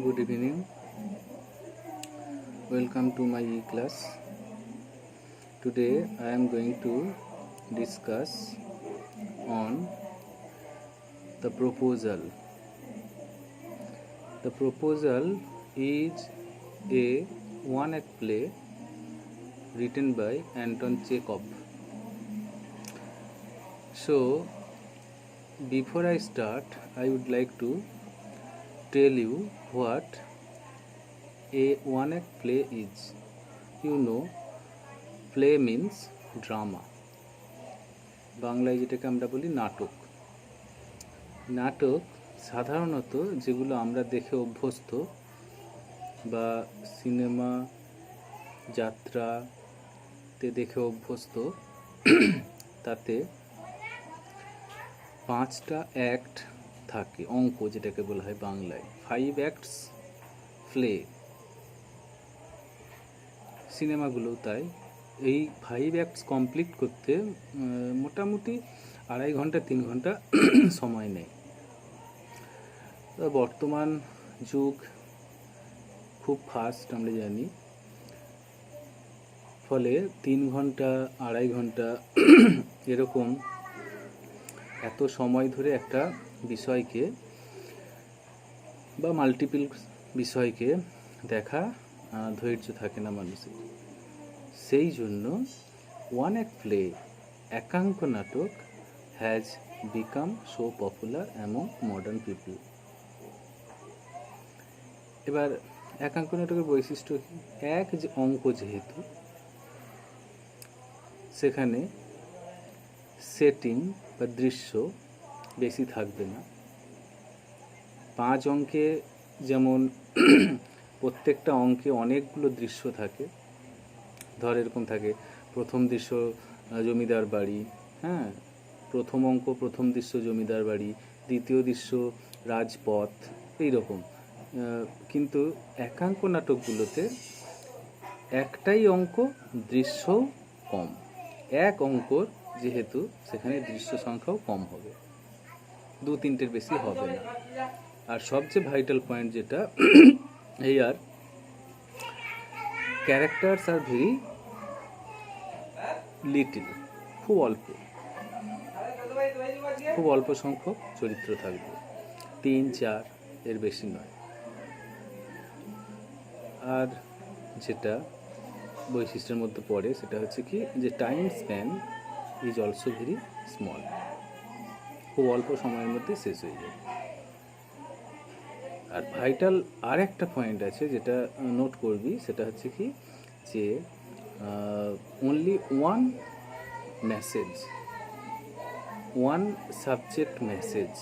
Good evening. Welcome to my class. Today I am going to discuss on the proposal. The proposal is a one-act play written by Anton Chekhov. So before I start, I would like to tell you what a one-act play is. You know, play means drama. বাংলায় যেটাকে আমরা বলি নাটক। নাটক সাধারণত যেগুলো আমরা দেখে অভ্যস্ত বা সিনেমা যাত্রাতে দেখে অভ্যস্ত তাতে 5টা অ্যাক্ট থাকে, অঙ্ক যেটাকে বলা হয় বাংলায় 5 অ্যাক্টস প্লে। সিনেমাগুলো তাই এই 5 অ্যাক্টস কমপ্লিট করতে মোটামুটি 2.5 ঘন্টা 3 ঘন্টা সময় নেয়। বর্তমান যুগ খুব ফাস্ট আমরা জানি, ফলে 3 ঘন্টা 2.5 ঘন্টা এরকম এত সময় ধরে একটা বিষয়কে বা মাল্টিপল বিষয়কে দেখা ধৈর্য থাকে না মানুষের। সেই জন্য ওয়ান অ্যাক্ট প্লে একাঙ্ক নাটক has become so popular among modern people. এবার একাঙ্ক নাটকের বৈশিষ্ট্য কি? এক যে অঙ্ক, যেহেতু সেখানে সেটিং বা দৃশ্য বেশি থাকবে না। 5 অঙ্কে যেমন প্রত্যেকটা অঙ্কে অনেকগুলো দৃশ্য থাকে। ধর এরকম থাকে, প্রথম দৃশ্য জমিদার বাড়ি, হ্যাঁ, প্রথম অঙ্ক প্রথম দৃশ্য জমিদার বাড়ি, দ্বিতীয় দৃশ্য রাজপথ, এইরকম। কিন্তু একাঙ্ক নাটকগুলোতে একটাই অঙ্ক, দৃশ্য কম। এক অঙ্কর যেহেতু সেখানে দৃশ্য সংখ্যাও কম হবে, 2-3টের বেশি হবে না। আর সবচেয়ে ভাইটাল পয়েন্ট যেটা এই আর ক্যারেক্টার্স আর ভেরি লিটল, খুব অল্প সংখ্যক চরিত্র থাকবে, 3-4 এর বেশি নয়। আর যেটা বৈশিষ্ট্যের মধ্যে পড়ে সেটা হচ্ছে কি, যে time span is also very small, খুব অল্প সময়ের মধ্যে শেষ হয়ে যায়। আর ভাইটাল আর একটা পয়েন্ট আছে যেটা নোট করবি, সেটা হচ্ছে কি, যে only one subject message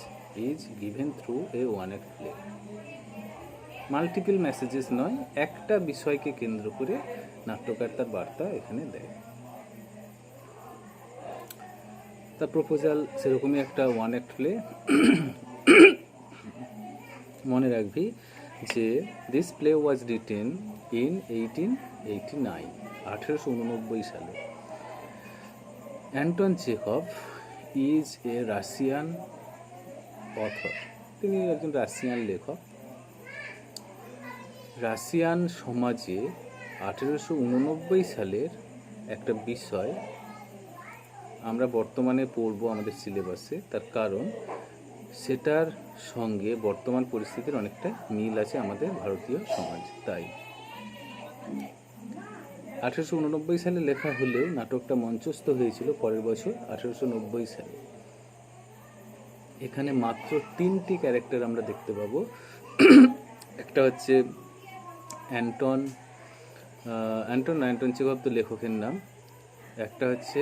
is given through a one-act play. Multiple messages নয়, একটা বিষয়কে কেন্দ্র করে নাট্যকার তার বার্তা এখানে দেয়। তার প্রপোজাল সেরকমই একটা ওয়ান অ্যাক্ট প্লে। মনে রাখবি যে this play was written in 1889 সালে। Anton Chekhov is a Russian author, তিনি একজন রাশিয়ান লেখক। রাশিয়ান সমাজে 1889 সালের একটা বিষয় আমরা বর্তমানে পড়ব আমাদের সিলেবাসে, তার কারণ সেটার সঙ্গে বর্তমান পরিস্থিতির অনেকটা মিল আছে আমাদের ভারতীয় সমাজ। তাই 1889 সালে লেখা হলেও নাটকটা মঞ্চস্থ হয়েছিল পরের বছর 1890 সালে। এখানে মাত্র 3টি ক্যারেক্টার আমরা দেখতে পাবো। একটা হচ্ছে অ্যান্টন চেখভ তো লেখকের নাম। একটা হচ্ছে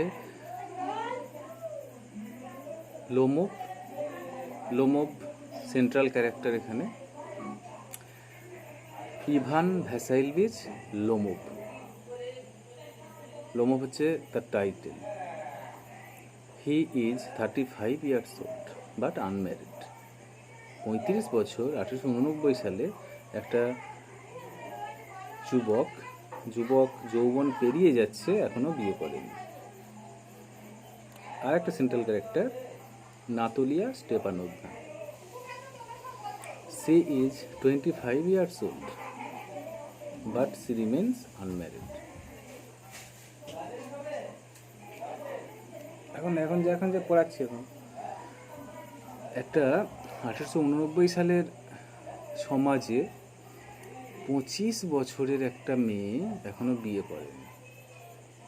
লোমোভ সেন্ট্রাল ক্যারেক্টার এখানে, ইভান ভ্যাসাইলভিচ লোমোভ হচ্ছে তার title. He is 35 years old but unmarried. 35 বছর 1889 সালে একটা যুবক যৌবন পেরিয়ে যাচ্ছে, এখনো বিয়ে করেনি। আর একটা central character Natalia Stepanovna. she is 25 years old but she remains unmarried. এখন যে পড়াচ্ছি এখন একটা 1889 সালের সমাজে 25 বছরের একটা মেয়ে এখনো বিয়ে করেনি।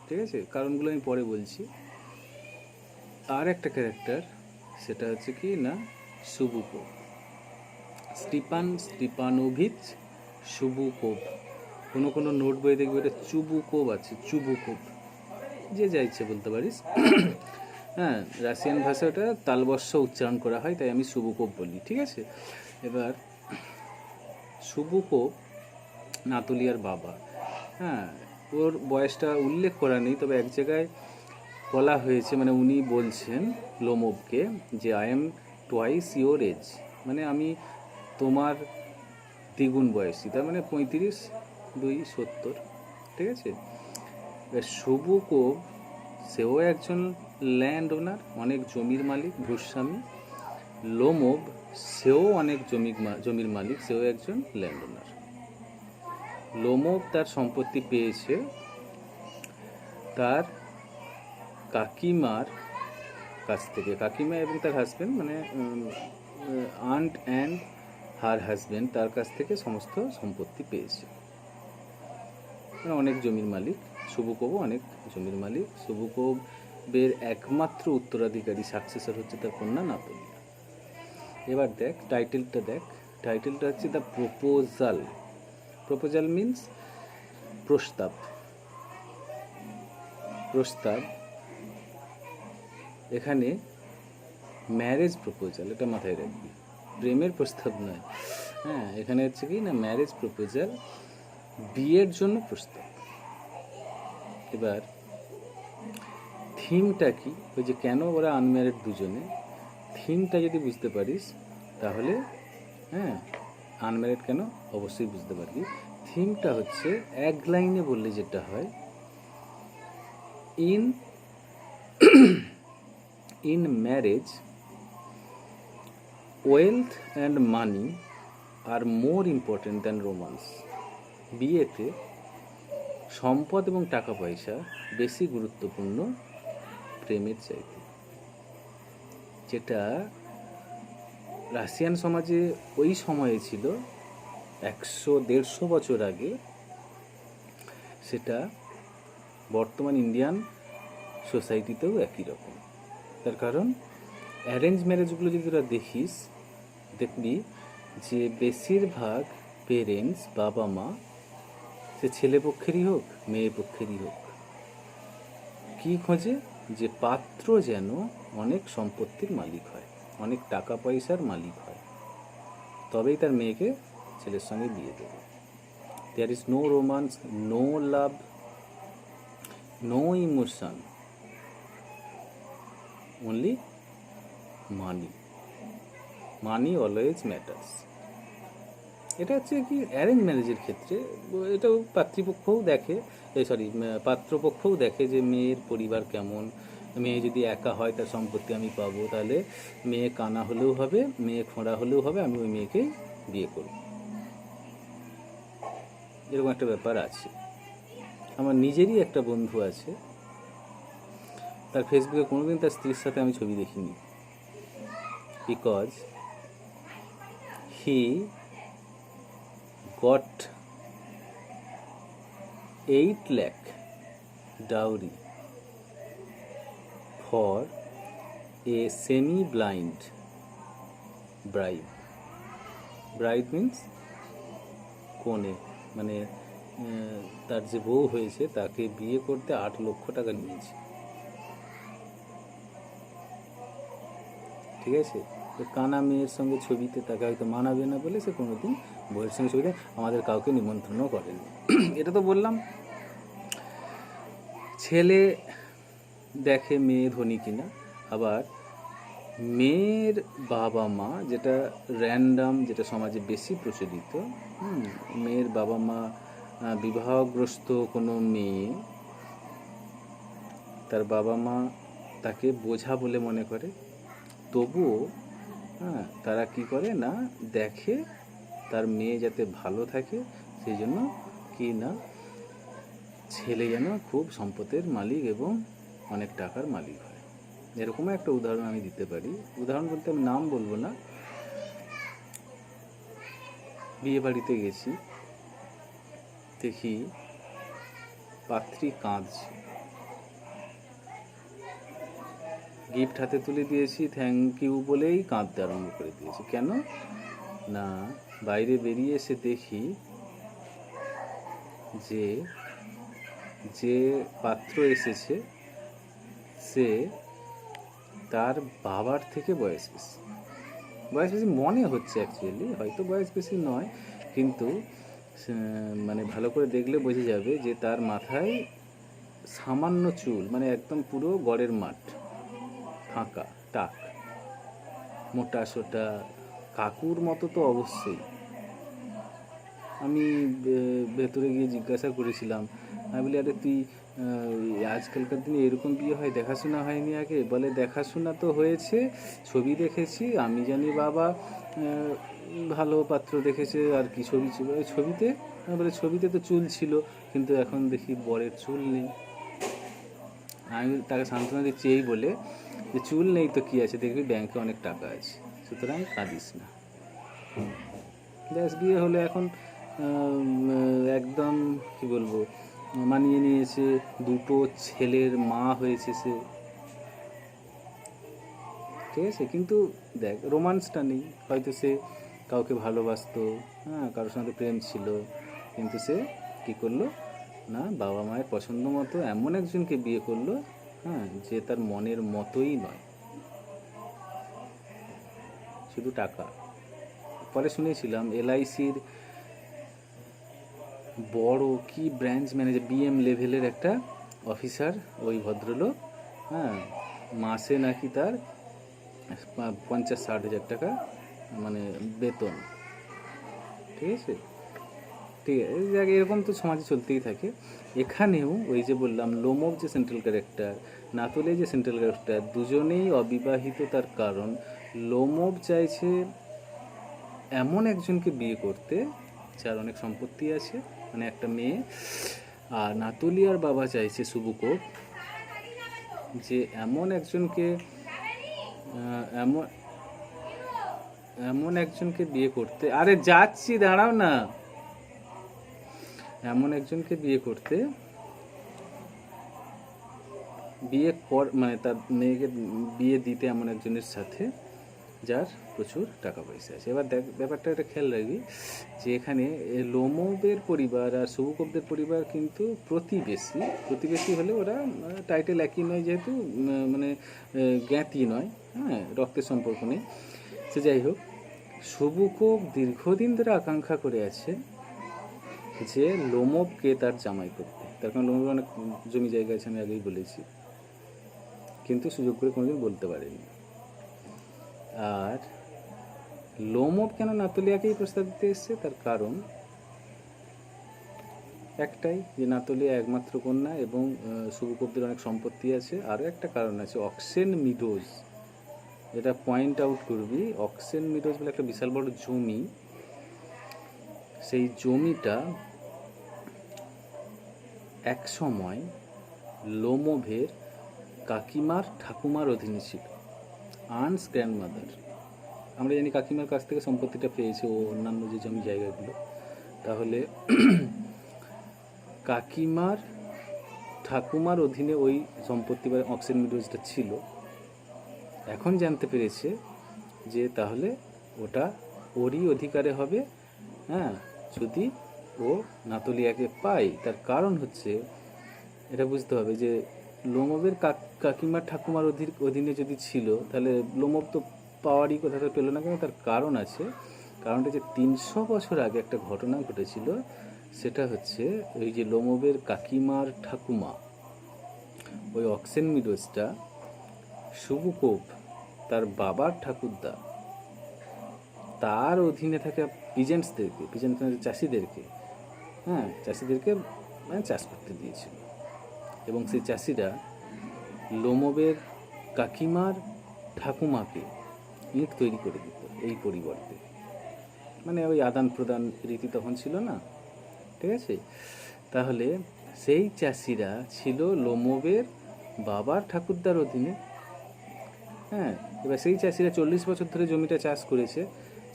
ঠিক আছে, কারণগুলো আমি পরে বলছি। আর একটা ক্যারেক্টার, সেটা হচ্ছে কি না, সুবুকোভ, স্টিপানোভিচ সুবুকোভ। কোনো নোট বই দেখবে এটা চুবুকোভ আছে, চুবুকোভ, যে যা ইচ্ছে বলতে পারিস। হ্যাঁ, রাশিয়ান ভাষায় ওটা তালবস্য উচ্চারণ করা হয়, তাই আমি সুবুকোভ বলি। ঠিক আছে, এবার সুবুকোভ নাতুলিয়ার বাবা। হ্যাঁ, ওর বয়সটা উল্লেখ করা নেই, তবে এক জায়গায় বলা হয়েছে, মানে উনি বলছেন লোমোভকে যে I am twice your age, মানে আমি তোমার দ্বিগুণ বয়সী, তার মানে 35, 2, 70। ঠিক আছে, এবার সুবুকোভ সেও একজন ল্যান্ড ওনার, অনেক জমির মালিক, ভূস্বামী। লোমোভ সেও অনেক জমির মালিক, সেও একজন ল্যান্ড ওনার। লোমোভ তার সম্পত্তি পেয়েছে তার কাকিমার কাছ থেকে। কাকিমা এবং তার হাজব্যান্ড, মানে আন্ট অ্যান্ড হার হাজব্যান্ড, তার কাছ থেকে সমস্ত সম্পত্তি পেয়েছে। মানে অনেক জমির মালিক, সুবুকোভও অনেক জমির মালিক। সুবুকোভের একমাত্র উত্তরাধিকারী, সাকসেসর হচ্ছে তার কন্যা নাতুলিয়া। এবার দেখ টাইটেলটা, টাইটেলটা হচ্ছে দ্য প্রপোজাল। প্রপোজাল মিন্স প্রস্তাব। এখানে ম্যারেজ প্রপোজাল, এটা মাথায় রাখবি, প্রেমের প্রস্তাব নয়। হ্যাঁ, এখানে হচ্ছে কি না, ম্যারেজ প্রপোজাল, বিয়ের জন্য প্রস্তাব। এবার থিমটা কি, ওই যে কেন ওরা আনম্যারিড দুজনে, থিমটা যদি বুঝতে পারিস তাহলে, হ্যাঁ, আনম্যারিড কেন অবশ্যই বুঝতে পারবি। থিমটা হচ্ছে এক লাইনে বললে যেটা হয়, in marriage wealth and money are more important than romance. বিয়েতে সম্পদ এবং টাকা পয়সা বেশি গুরুত্বপূর্ণ প্রেমের চাইতে। যেটা রাশিয়ান সমাজে ওই সময়ে ছিল 100-150 বছর আগে, সেটা বর্তমান ইন্ডিয়ান সোসাইটিতেও একই রকম। তার কারণ অ্যারেঞ্জ ম্যারেজগুলো যদি তোরা দেখিস, দেখবি যে বেশিরভাগ পেরেন্টস, বাবা মা, সে ছেলে পক্ষেরই হোক মেয়ে পক্ষেরই হোক, কি খোঁজে, যে পাত্র যেন অনেক সম্পত্তির মালিক হয়, অনেক টাকা পয়সার মালিক হয়, তবেই তার মেয়েকে ছেলের সঙ্গে বিয়ে দেবে। There is no romance, no love, no emotion, only money always matters. এটা হচ্ছে কি অ্যারেঞ্জ ম্যারেজের ক্ষেত্রে, এটাও পাত্রপক্ষও দেখে যে মেয়ের পরিবার কেমন। মেয়ে যদি একা হয়, তার সম্পত্তি আমি পাবো, তাহলে মেয়ে কানা হলেও হবে, মেয়ে খোঁড়া হলেও হবে, আমি ওই মেয়েকেই বিয়ে করব, এরকম একটা ব্যাপার আছে। আমার নিজেরই একটা বন্ধু আছে, তার ফেসবুকে কোনোদিন তার স্ত্রীর সাথে আমি ছবি দেখিনি, because he got 8 lakh dowry for a semi-blind bride. Bride means কনে, মানে তার যে বউ হয়েছে তাকে বিয়ে করতে 8 লক্ষ টাকা নিয়েছে। ঠিক আছে, তো কানা মেয়ের সঙ্গে ছবিতে তাকে হয়তো মানাবে না বলে সে কোনোদিন বউয়ের সঙ্গে ছবিতে আমাদের কাউকে নিমন্ত্রণও করেনি। এটা তো বললাম। ছেলে দেখে মেয়ে ধনী কিনা, আবার মেয়ের বাবা মা, যেটা র্যান্ডাম, যেটা সমাজে বেশি প্রচলিত, মেয়ের বাবা মা বিবাহগ্রস্ত কোনো মেয়ে, তার বাবা মা তাকে বোঝা বলে মনে করে, তবুও তারা কি করে না, দেখে তার মেয়ে যাতে ভালো থাকে সেই জন্য কি না ছেলে যেন খুব সম্পদের মালিক এবং অনেক টাকার মালিক হয়। এরকমও একটা উদাহরণ আমি দিতে পারি। উদাহরণ বলতে আমি নাম বলবো না। বিয়ে বাড়িতে গেছি, দেখি পাত্রী কাঁদছে, গিফট হাতে তুলে দিয়েছি, থ্যাংক ইউ বলেই কাঁদতে আরম্ভ করে দিয়েছি। কেন না বাইরে বেরিয়ে এসে দেখি যে যে পাত্র এসেছে সে তার বাবার থেকে বয়স বেশি মনে হচ্ছে, অ্যাকচুয়ালি হয়তো বয়স বেশি নয়, কিন্তু মানে ভালো করে দেখলে বোঝা যাবে যে তার মাথায় সামান্য চুল, মানে একদম পুরো গড়ের মাঠ, ফাঁকা টাক, মোটা সোটা, কাকুর মতো তো অবশ্যই। আমি ভেতরে গিয়ে জিজ্ঞাসা করেছিলাম, আমি বলি আরে তুই আজকালকার দিনে এরকম বিয়ে হয়, দেখাশোনা হয়নি আগে? বলে দেখাশোনা তো হয়েছে, ছবি দেখেছি, আমি জানি বাবা ভালো পাত্র দেখেছে আর কি। ছবিতে বলে ছবিতে তো চুল ছিল, কিন্তু এখন দেখি বরের চুল নেই। আমি তাকে সান্ত্বনা দিচ্ছি এই বলে যে চুল নেই তো কী আছে, দেখবি ব্যাংকে অনেক টাকা আছে, সুতরাং কাঁদিস না। ব্যাস, বিয়ে হলে এখন একদম কি বলবো, মানিয়ে নিয়েছে, দুটো ছেলের মা হয়েছে সে, ঠিক আছে। কিন্তু দেখ, রোমান্সটা নেই। হয়তো সে কাউকে ভালোবাসতো, হ্যাঁ, কারোর সঙ্গে প্রেম ছিল, কিন্তু সে কী করলো না বাবা মায়ের পছন্দ মতো এমন একজনকে বিয়ে করলো, হ্যাঁ, যে তার মনের মতোই নয়, শুধু টাকা। পরে শুনেছিলাম LICর বড় কি ব্রাঞ্চ ম্যানেজার, BM লেভেলের একটা অফিসার ওই ভদ্রলোক, হ্যাঁ, মাসে নাকি তার 50-60 হাজার টাকা মানে বেতন, ঠিক আছে। ঠিক আছে, এরকম তো সমাজে চলতেই থাকে। এখানেও ওই যে বললাম, লোমব যে সেন্ট্রাল ক্যারেক্টার, নাতলে যে সেন্ট্রাল ক্যারেক্টার, দুজনেই অবিবাহিত। তার কারণ লোমব চাইছে এমন একজনকে বিয়ে করতে যার অনেক সম্পত্তি আছে, মানে একটা মেয়ে। আর নাতলিয়ার বাবা চাইছে সুবুকো যে এমন একজনকে এমন একজনকে বিয়ে করতে, আরে যাচ্ছি দাঁড়াও না, এমন একজনকে বিয়ে করতে, মানে তার মেয়েকে বিয়ে দিতে এমন একজনের সাথে যার প্রচুর টাকা পয়সা আছে। এবার দেখ, ব্যাপারটা একটা খেয়াল রাখবি যে এখানে লোমবের পরিবার আর সুবুকবদের পরিবার কিন্তু প্রতিবেশী হলে ওরা টাইটেল একই নয়, যেহেতু মানে জ্ঞাতি নয়, হ্যাঁ, রক্তের সম্পর্ক নেই। সে যাই হোক, সুবুকব দীর্ঘদিন ধরে আকাঙ্ক্ষা করে আছে যে লোমবকে তার জামাই করতে। তার কারণ লোমবের অনেক জমি জায়গা আছে, আমি আগেই বলেছি, কিন্তু সুযোগ করে কোনোদিন বলতে পারেনি। আর লোমব কেন নাতলিয়াকেই প্রস্তাব দিতে এসছে, তার কারণ একটাই, যে নাতলিয়া একমাত্র কন্যা এবং সুবুকবদের অনেক সম্পত্তি আছে। আরও একটা কারণ আছে, অক্সেন মিডোজ, এটা পয়েন্ট আউট করবি। অক্সেন মিডোজ বলে একটা বিশাল বড় জমি, সেই জমিটা এক সময় লোমবের কাকিমার ঠাকুমার অধীনে ছিল, আন্টস গ্র্যান্ডমাদার। আমরা জানি কাকিমার কাছ থেকে সম্পত্তিটা পেয়েছে ও অন্যান্য যে জমি জায়গাগুলো। তাহলে কাকিমার ঠাকুমার অধীনে ওই সম্পত্তি বা অক্সেন মিডোজটা ছিল। এখন জানতে পেরেছে যে তাহলে ওটা ওরই অধিকারে হবে, হ্যাঁ, যদি ও নাতলিয়াকে পায়। তার কারণ হচ্ছে, এটা বুঝতে হবে যে লোমবের কাকিমার ঠাকুমার অধীনে যদি ছিল, তাহলে লোমব তো পাওয়ারই কোথাও পেল না। কেন? তার কারণ আছে। কারণটা যে 300 বছর আগে একটা ঘটনা ঘটেছিল, সেটা হচ্ছে ওই যে লোমবের কাকিমার ঠাকুমা, ওই অক্সেন মিডোজটা সুবুকব তার বাবার ঠাকুরদা তার অধীনে থাকা পিজেন্টস চাষিদেরকে, হ্যাঁ, চাষিদেরকে মানে চাষ করতে দিয়েছিল। এবং সেই চাষিরা লোমবের কাকিমার ঠাকুমাকে ইট তৈরি করে দিত এই পরিবর্তে। মানে ওই আদান প্রদান রীতি তখন ছিল না, ঠিক আছে। তাহলে সেই চাষিরা ছিল লোমবের বাবার ঠাকুরদার অধীনে। হ্যাঁ, এবার সেই চাষিরা 40 বছর ধরে জমিটা চাষ করেছে।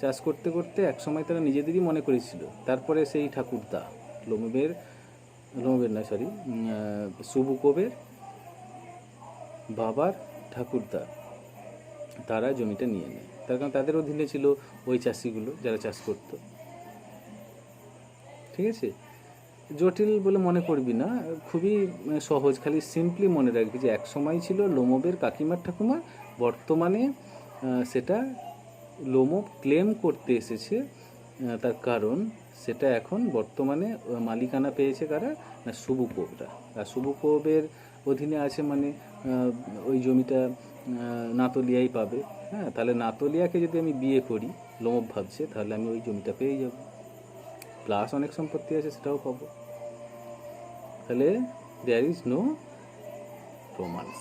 চাষ করতে করতে একসময় তারা নিজেদেরই মনে করেছিল, তারপরে সেই ঠাকুরদা লোমবের নয় সরি সুবুকবের বাবার ঠাকুরদা তারা জমিটা নিয়ে নেয়। তার কারণ তাদের অধীনে ছিল ওই চাষিগুলো যারা চাষ করত, ঠিক আছে। জটিল বলে মনে করবি না, খুবই সহজ, খালি সিম্পলি মনে রাখবি যে এক সময় ছিল লোমবের কাকিমার ঠাকুমা, বর্তমানে সেটা লোমব ক্লেম করতে এসেছে, তার কারণ সেটা এখন বর্তমানে মালিকানা পেয়েছে কারা না সুবুকবরা। আর সুবুকবের অধীনে আছে মানে ওই জমিটা নাতলিয়াই পাবে। হ্যাঁ, তাহলে নাতলিয়াকে যদি আমি বিয়ে করি, লোমব ভাবছে, তাহলে আমি ওই জমিটা পেয়ে যাব, প্লাস অনেক সম্পত্তি আছে সেটাও পাবো। তাহলে there is no romance,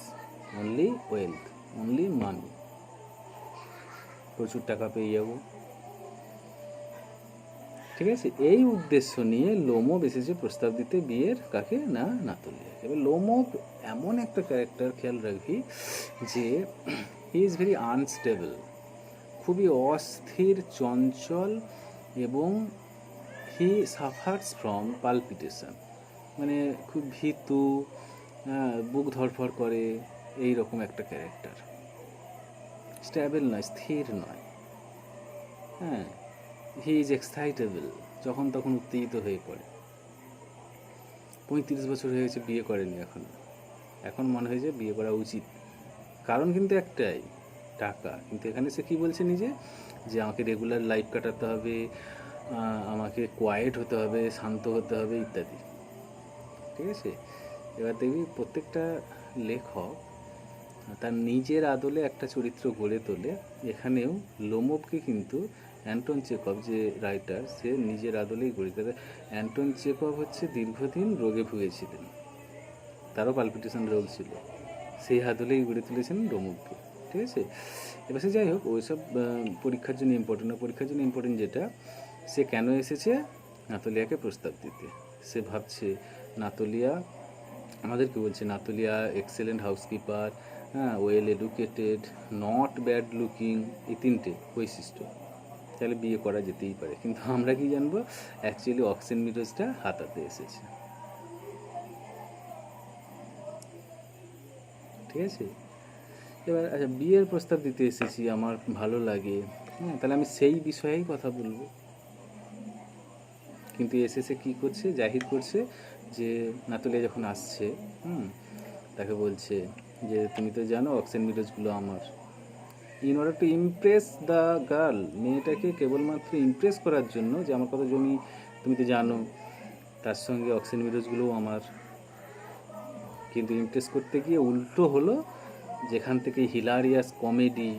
only wealth, only money, প্রচুর টাকা পেয়ে যাব, ঠিক আছে। এই উদ্দেশ্য নিয়ে লোমব এসেছে প্রস্তাব দিতে বিয়ের, কাকে না নাতলিয়া। এবার লোমব এমন একটা ক্যারেক্টার, খেয়াল রাখবি যে হি ইজ ভেরি আনস্টেবল, খুবই অস্থির, চঞ্চল, এবং হি সাফার্স ফ্রম পালপিটেশন, মানে খুব ভীতু, বুক ধরফর করে, এই রকম একটা ক্যারেক্টার। স্টেবল নয়, স্থির নয়। হ্যাঁ, হি ইজ এক্সাইটেবল, যখন তখন উত্তেজিত হয়ে পড়ে। 35 বছর হয়ে গেছে, বিয়ে করেনি এখন মনে হয় যে বিয়ে করা উচিত। কারণ কিন্তু একটাই, টাকা। কিন্তু এখানে সে কি বলছে নিজে, যে আমাকে রেগুলার লাইফ কাটাতে হবে, আমাকে কোয়াইট হতে হবে, শান্ত হতে হবে, ইত্যাদি, ঠিক আছে। এবার দেখবি প্রত্যেকটা লেখক তার নিজের আদলে একটা চরিত্র গড়ে তোলে। এখানেও লোমবকে কিন্তু অ্যান্টন চেকভ যে রাইটার, সে নিজের আদলেই গড়ে তোলে। অ্যান্টন চেকভ হচ্ছে দীর্ঘদিন রোগে ভুগেছিলেন, তারও পালপিটেশন রোগ ছিল, সেই আদলেই গড়ে তুলেছেন লোমবকে, ঠিক আছে। এবার সে যাই হোক, ওইসব পরীক্ষার জন্য ইম্পর্টেন্ট না। পরীক্ষার জন্য ইম্পর্টেন্ট যেটা, সে কেন এসেছে নাতলিয়াকে প্রস্তাব দিতে। সে ভাবছে নাতলিয়া আমাদেরকে বলছে নাতলিয়া এক্সেলেন্ট হাউসকিপার, হ্যাঁ, well educated, not bad looking, এই 3টে বৈশিষ্ট্য, তাহলে বিয়ে করা যেতেই পারে। কিন্তু আমরা কি জানবো, অ্যাকচুয়ালি অক্সেন মিডোজটা হাতাতে এসেছে, ঠিক আছে। এবার আচ্ছা, বিয়ের প্রস্তাব দিতে এসেছি, আমার ভালো লাগে, হ্যাঁ, তাহলে আমি সেই বিষয়েই কথা বলবো। কিন্তু এসেছে কি করছে, জাহির করছে যে নাতলিয়া যখন আসছে, তাকে বলছে যে তুমি তো জানো অক্সেন মিডোজগুলো আমার। In order to Impress the girl, মেয়েটাকে কেবলমাত্র ইমপ্রেস করার জন্য, যে আমার কত জমি তুমি তো জানো, তার সঙ্গে অক্সেন মিডোজগুলোও আমার। কিন্তু ইমপ্রেস করতে গিয়ে উল্টো হলো, যেখান থেকে হিলারিয়াস কমেডি,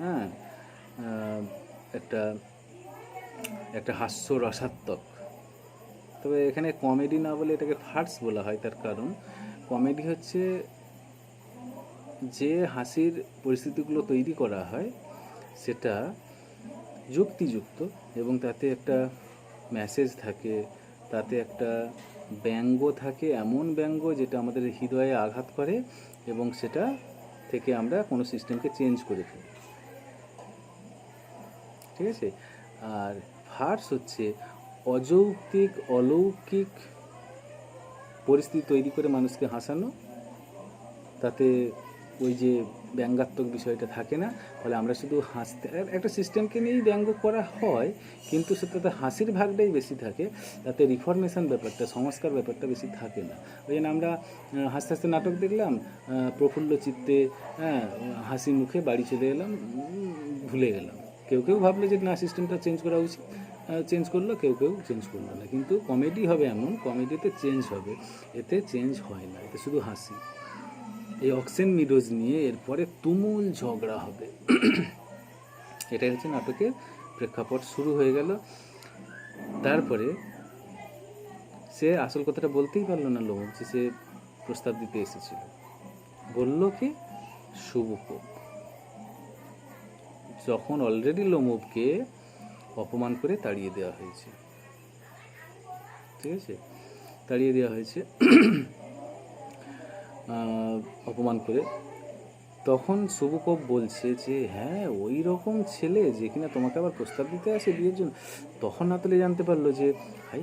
হ্যাঁ, একটা একটা হাস্য রসাত্মক, তবে এখানে কমেডি না বলে এটাকে ফার্স বলা হয়। তার কারণ কমেডি হচ্ছে যে হাসির পরিস্থিতিগুলো তৈরি করা হয় সেটা যুক্তিযুক্ত, এবং তাতে একটা মেসেজ থাকে, তাতে একটা ব্যঙ্গ থাকে, এমন ব্যঙ্গ যেটা আমাদের হৃদয়ে আঘাত করে, এবং সেটা থেকে আমরা কোনো সিস্টেমকে চেঞ্জ করে ফেলি, ঠিক আছে। আর ফার্স হচ্ছে অযৌক্তিক, অলৌকিক পরিস্থিতি তৈরি করে মানুষকে হাসানো, তাতে ওই যে ব্যঙ্গাত্মক বিষয়টা থাকে না। ফলে আমরা শুধু হাসতে, একটা সিস্টেমকে নিয়েই ব্যঙ্গ করা হয়, কিন্তু সেটাতে হাসির ভাগটাই বেশি থাকে, তাতে রিফরমেশন ব্যাপারটা, সংস্কার ব্যাপারটা বেশি থাকে না। ওই জন্য আমরা হাসতে হাসতে নাটক দেখলাম, প্রফুল্ল চিত্তে, হ্যাঁ, হাসি মুখে বাড়ি চলে এলাম, ভুলে গেলাম। কেউ কেউ ভাবলো যে না, সিস্টেমটা চেঞ্জ করা উচিত, চেঞ্জ করলো, কেউ কেউ চেঞ্জ করলো না। কিন্তু কমেডি হবে এমন, কমেডিতে চেঞ্জ হবে, এতে চেঞ্জ হয় না, এতে শুধু হাসি। এই অক্সেন মিডোজ নিয়ে এরপরে তুমুল ঝগড়া হবে। এটাই হচ্ছে নাটকের প্রেক্ষাপট, শুরু হয়ে গেল। তারপরে সে আসল কথাটা বলতেই পারলো না লোমব, যে সে প্রস্তাব দিতে এসেছিল। বলল কি, সুবুকব। যখন অলরেডি লোমবকে অপমান করে তাড়িয়ে দেওয়া হয়েছে। ঠিক আছে, তাড়িয়ে দেওয়া হয়েছে অপমান করে। তখন শুভকোপ বলছে যে হ্যাঁ ওই রকম ছেলে যে কিনা তোমাকে আবার প্রস্তাব দিতে আসে বিয়ের জন্য। তখন নাতলি জানতে পারলো যে ভাই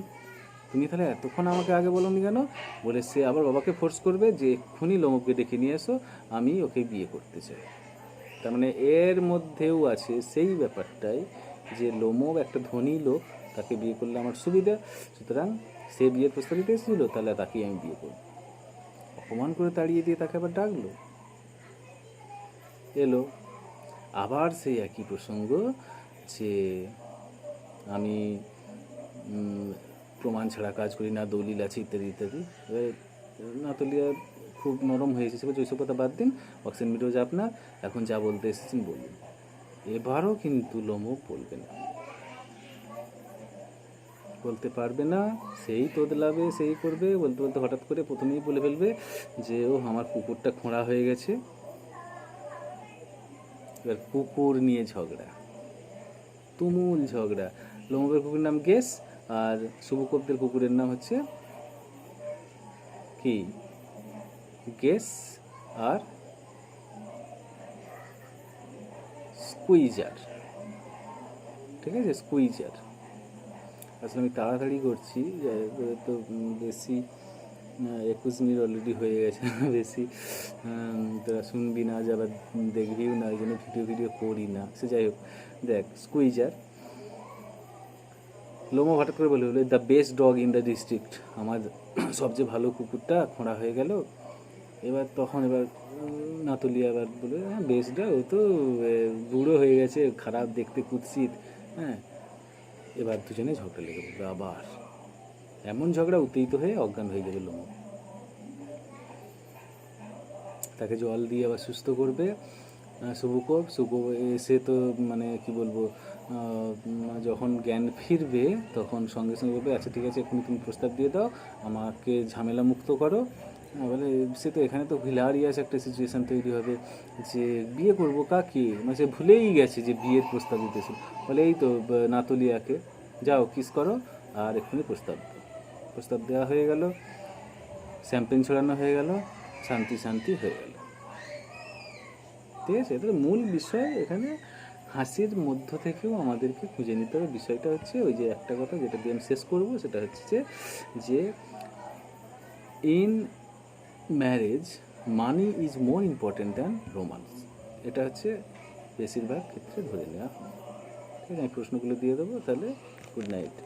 তুমি তাহলে এতক্ষণ আমাকে আগে বলোনি কেন। বলে সে আবার বাবাকে ফোর্স করবে যে এক্ষুনি লোমককে ডেকে নিয়ে এসো, আমি ওকে বিয়ে করতে চাই। তার মানে এর মধ্যেও আছে সেই ব্যাপারটাই যে লোমব একটা ধনী লোক, তাকে বিয়ে করলে আমার সুবিধা, সুতরাং সে বিয়ের প্রস্তাব দিতে এসেছিল, তাহলে তাকেই আমি বিয়ে করব। অপমান করে তাড়িয়ে দিয়ে তাকে আবার ডাকলো, এলো আবার সেই একই প্রসঙ্গ যে আমি প্রমাণ ছাড়া কাজ করি না, দলিল আছে ইত্যাদি ইত্যাদি। নাতলিয়া খুব নরম হয়ে এসেছে, বলছে ওইসব কথা বাদ দিন, অক্সিজেন মিটার যে আপনার, এখন যা বলতে এসেছেন বলুন। এবারও কিন্তু লোমক বলবে না, বলতে পারবে না, সেই তোদলাবে, সেই করবে। বলতে বলতে হঠাৎ করে প্রথমেই বলে ফেলবে যে ও আমার কুকুরটা খোঁড়া হয়ে গেছে। এবার কুকুর নিয়ে ঝগড়া, তুমুল ঝগড়া। লোমকের কুকুরের নাম গেস, আর শুভকোপদের কুকুরের নাম হচ্ছে কি, গেস আর স্কুইজার। ঠিক আছে, স্কুইজার। আসলে আমি তাড়াতাড়ি করছি, তো বেশি 21 মিনিট অলরেডি হয়ে গেছে, বেশি তোরা শুনবি না, যে আবার দেখবিও না, ওই জন্য ভিডিও করি না। সে যাই হোক, দেখ স্কুইজার, লোমো হঠাৎ করে বলে the best dog in the district, আমার সবচেয়ে ভালো কুকুরটা খোঁড়া হয়ে গেল। এবার নাতলিয়া আবার বলে হ্যাঁ বেস্ট ডগ, ও তো বুড়ো হয়ে গেছে, খারাপ দেখতে, কুৎসিত। হ্যাঁ, এবার দুজনে ঝগড়া লেগে পড়বে আবার, এমন ঝগড়া উত্তেজিত হয়ে অজ্ঞান হয়ে যাবে লোমো। তাকে জল দিয়ে আবার সুস্থ করবে শুভকোপ এসে, তো মানে কি বলবো, যখন জ্ঞান ফিরবে তখন সঙ্গে সঙ্গে বলবে আচ্ছা ঠিক আছে এখনই তুমি প্রস্তাব দিয়ে দাও, আমাকে ঝামেলা মুক্ত করো। বলে সে তো এখানে তো হিলারিয়াস একটা সিচুয়েশান তৈরি হবে যে বিয়ে করবো কাকে, মানে সে ভুলেই গেছে যে বিয়ের প্রস্তাব দিতেছিল। বলে এই তো নাতলিয়াকে, যাও কিস করো আর এক্ষুনি প্রস্তাব দেওয়া হয়ে গেল, শ্যাম্পেন ছড়ানো হয়ে গেল, শান্তি শান্তি হয়ে গেল। ঠিক আছে, এটা মূল বিষয়। এখানে হাসির মধ্য থেকেও আমাদেরকে খুঁজে নিতে হবে বিষয়টা হচ্ছে ওই যে একটা কথা যেটা দিয়ে আমি শেষ করবো, সেটা হচ্ছে যে in marriage money is more important than romance. এটা হচ্ছে বেশিরভাগ ক্ষেত্রে ধরে নেওয়া হয়। ঠিক আছে, আমি প্রশ্নগুলো দিয়ে দেবো, তাহলে গুড নাইট।